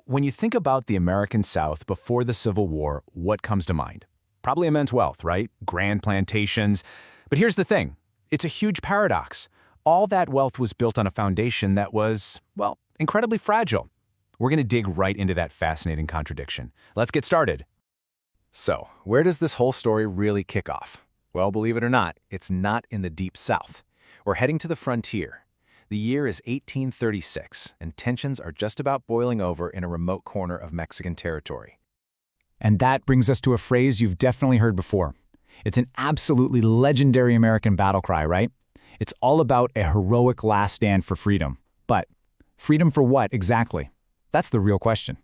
When you think about the American South before the Civil War, what comes to mind? Probably immense wealth, right? Grand plantations. But here's the thing. It's a huge paradox. All that wealth was built on a foundation that was, well, incredibly fragile. We're going to dig right into that fascinating contradiction. Let's get started. So, where does this whole story really kick off? Well, believe it or not, it's not in the Deep South. We're heading to the frontier. The year is 1836, and tensions are just about boiling over in a remote corner of Mexican territory. And that brings us to a phrase you've definitely heard before. It's an absolutely legendary American battle cry, right? It's all about a heroic last stand for freedom. But freedom for what exactly? That's the real question.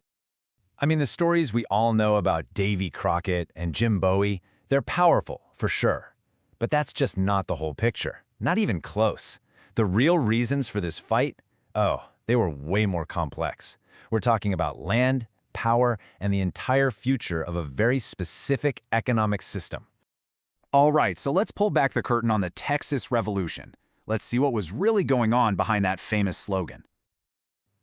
I mean, the stories we all know about Davy Crockett and Jim Bowie, they're powerful, for sure. But that's just not the whole picture. Not even close. The real reasons for this fight? Oh, they were way more complex. We're talking about land, power, and the entire future of a very specific economic system. All right, so let's pull back the curtain on the Texas Revolution. Let's see what was really going on behind that famous slogan.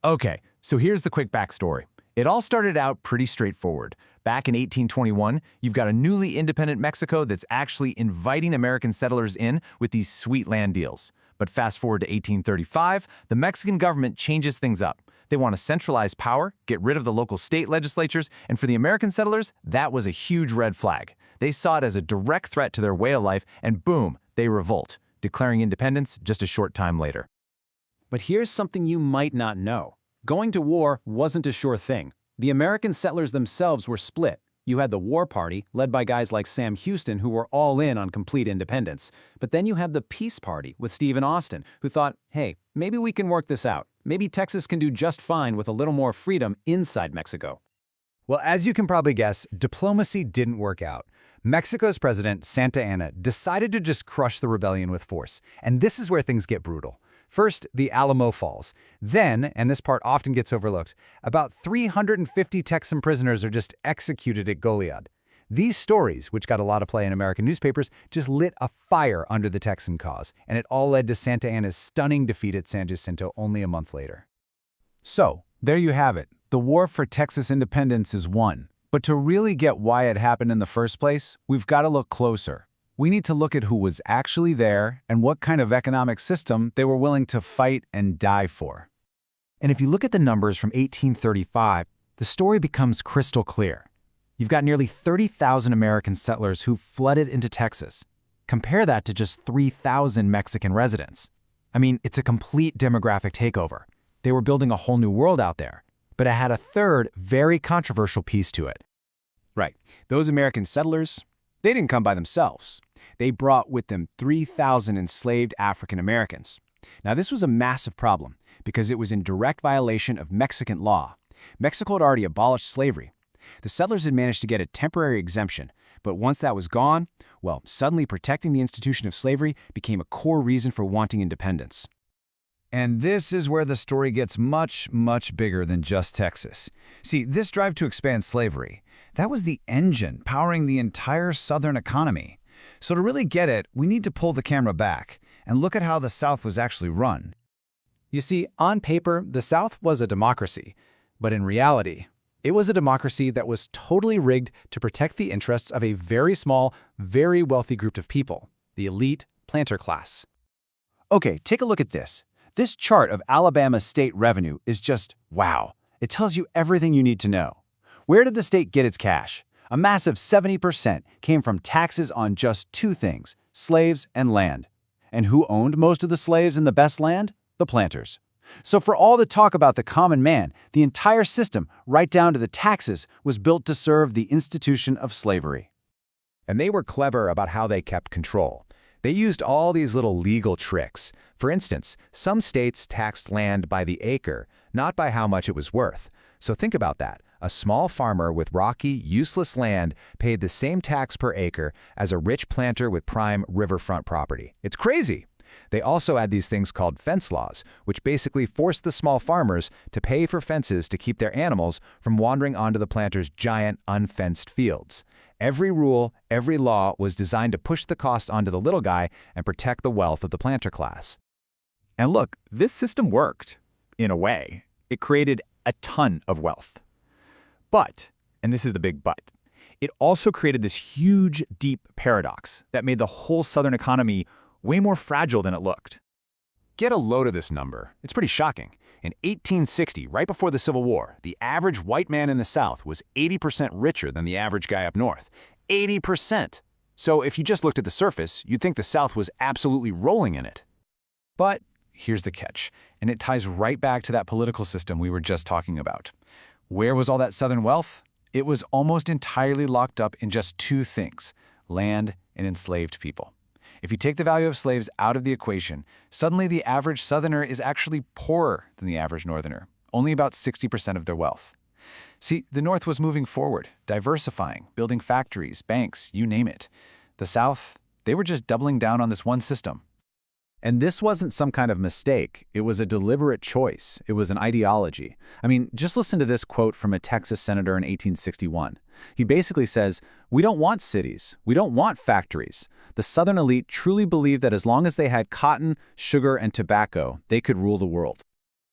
Okay, so here's the quick backstory. It all started out pretty straightforward. Back in 1821, you've got a newly independent Mexico that's actually inviting American settlers in with these sweet land deals. But fast forward to 1835, the Mexican government changes things up. They want to centralize power, get rid of the local state legislatures, and for the American settlers, that was a huge red flag. They saw it as a direct threat to their way of life, and boom, they revolt, declaring independence just a short time later. But here's something you might not know. Going to war wasn't a sure thing. The American settlers themselves were split. You had the War Party, led by guys like Sam Houston, who were all in on complete independence. But then you had the Peace Party with Stephen Austin, who thought, hey, maybe we can work this out. Maybe Texas can do just fine with a little more freedom inside Mexico. Well, as you can probably guess, diplomacy didn't work out. Mexico's president, Santa Anna, decided to just crush the rebellion with force. And this is where things get brutal. First, the Alamo falls. Then, and this part often gets overlooked, about 350 Texan prisoners are just executed at Goliad. These stories, which got a lot of play in American newspapers, just lit a fire under the Texan cause, and it all led to Santa Anna's stunning defeat at San Jacinto only a month later. So, there you have it. The war for Texas independence is won. But to really get why it happened in the first place, we've got to look closer. We need to look at who was actually there and what kind of economic system they were willing to fight and die for. And if you look at the numbers from 1835, the story becomes crystal clear. You've got nearly 30,000 American settlers who flooded into Texas. Compare that to just 3,000 Mexican residents. I mean, it's a complete demographic takeover. They were building a whole new world out there. But it had a third, very controversial piece to it. Right. Those American settlers, they didn't come by themselves. They brought with them 3,000 enslaved African Americans. Now, this was a massive problem because it was in direct violation of Mexican law. Mexico had already abolished slavery. The settlers had managed to get a temporary exemption, but once that was gone, well, suddenly protecting the institution of slavery became a core reason for wanting independence. And this is where the story gets much, much bigger than just Texas. See, this drive to expand slavery, that was the engine powering the entire Southern economy. So to really get it, we need to pull the camera back and look at how the South was actually run. You see, on paper, the South was a democracy, but in reality, it was a democracy that was totally rigged to protect the interests of a very small, very wealthy group of people, the elite planter class. Okay, take a look at this. This chart of Alabama's state revenue is just wow. It tells you everything you need to know. Where did the state get its cash? A massive 70% came from taxes on just two things, slaves and land. And who owned most of the slaves and the best land? The planters. So for all the talk about the common man, the entire system, right down to the taxes, was built to serve the institution of slavery. And they were clever about how they kept control. They used all these little legal tricks. For instance, some states taxed land by the acre, not by how much it was worth. So think about that. A small farmer with rocky, useless land paid the same tax per acre as a rich planter with prime riverfront property. It's crazy. They also had these things called fence laws, which basically forced the small farmers to pay for fences to keep their animals from wandering onto the planters' giant, unfenced fields. Every rule, every law was designed to push the cost onto the little guy and protect the wealth of the planter class. And look, this system worked. In a way. It created a ton of wealth. But, and this is the big but, it also created this huge, deep paradox that made the whole Southern economy way more fragile than it looked. Get a load of this number. It's pretty shocking. In 1860, right before the Civil War, the average white man in the South was 80% richer than the average guy up north. 80%! So if you just looked at the surface, you'd think the South was absolutely rolling in it. But here's the catch, and it ties right back to that political system we were just talking about. Where was all that Southern wealth? It was almost entirely locked up in just two things: land and enslaved people. If you take the value of slaves out of the equation, suddenly the average Southerner is actually poorer than the average Northerner, only about 60% of their wealth. See, the North was moving forward, diversifying, building factories, banks, you name it. The South, they were just doubling down on this one system. And this wasn't some kind of mistake. It was a deliberate choice. It was an ideology. I mean, just listen to this quote from a Texas senator in 1861. He basically says, "We don't want cities. We don't want factories. The Southern elite truly believed that as long as they had cotton, sugar, and tobacco, they could rule the world."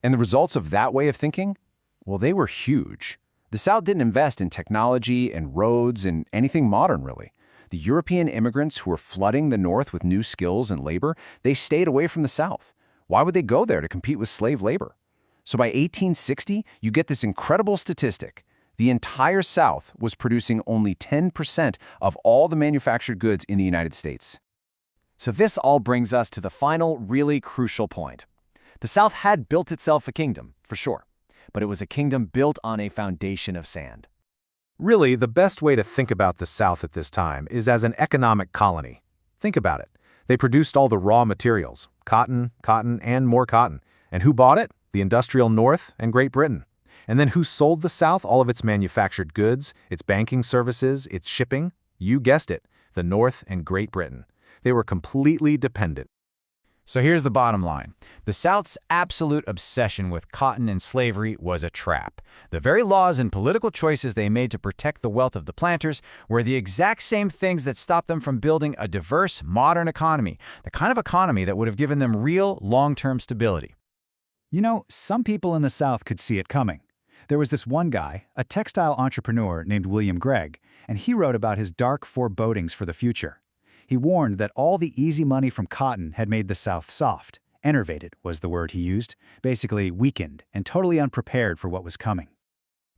And the results of that way of thinking? Well, they were huge. The South didn't invest in technology and roads and anything modern, really. The European immigrants who were flooding the North with new skills and labor, they stayed away from the South. Why would they go there to compete with slave labor? So by 1860, you get this incredible statistic. The entire South was producing only 10% of all the manufactured goods in the United States. So this all brings us to the final, really crucial point. The South had built itself a kingdom, for sure, but it was a kingdom built on a foundation of sand. Really, the best way to think about the South at this time is as an economic colony. Think about it. They produced all the raw materials, cotton, and more cotton. And who bought it? The industrial North and Great Britain. And then who sold the South all of its manufactured goods, its banking services, its shipping? You guessed it, the North and Great Britain. They were completely dependent. So here's the bottom line. The South's absolute obsession with cotton and slavery was a trap. The very laws and political choices they made to protect the wealth of the planters were the exact same things that stopped them from building a diverse, modern economy, the kind of economy that would have given them real, long-term stability. You know, some people in the South could see it coming. There was this one guy, a textile entrepreneur named William Gregg, and he wrote about his dark forebodings for the future. He warned that all the easy money from cotton had made the South soft. Enervated was the word he used, basically weakened and totally unprepared for what was coming.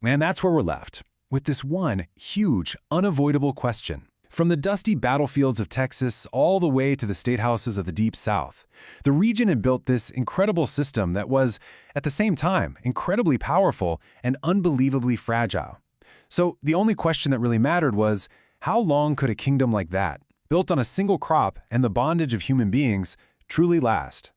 And that's where we're left, with this one huge, unavoidable question. From the dusty battlefields of Texas all the way to the state houses of the Deep South, the region had built this incredible system that was, at the same time, incredibly powerful and unbelievably fragile. So the only question that really mattered was, how long could a kingdom like that, built on a single crop and the bondage of human beings, truly last?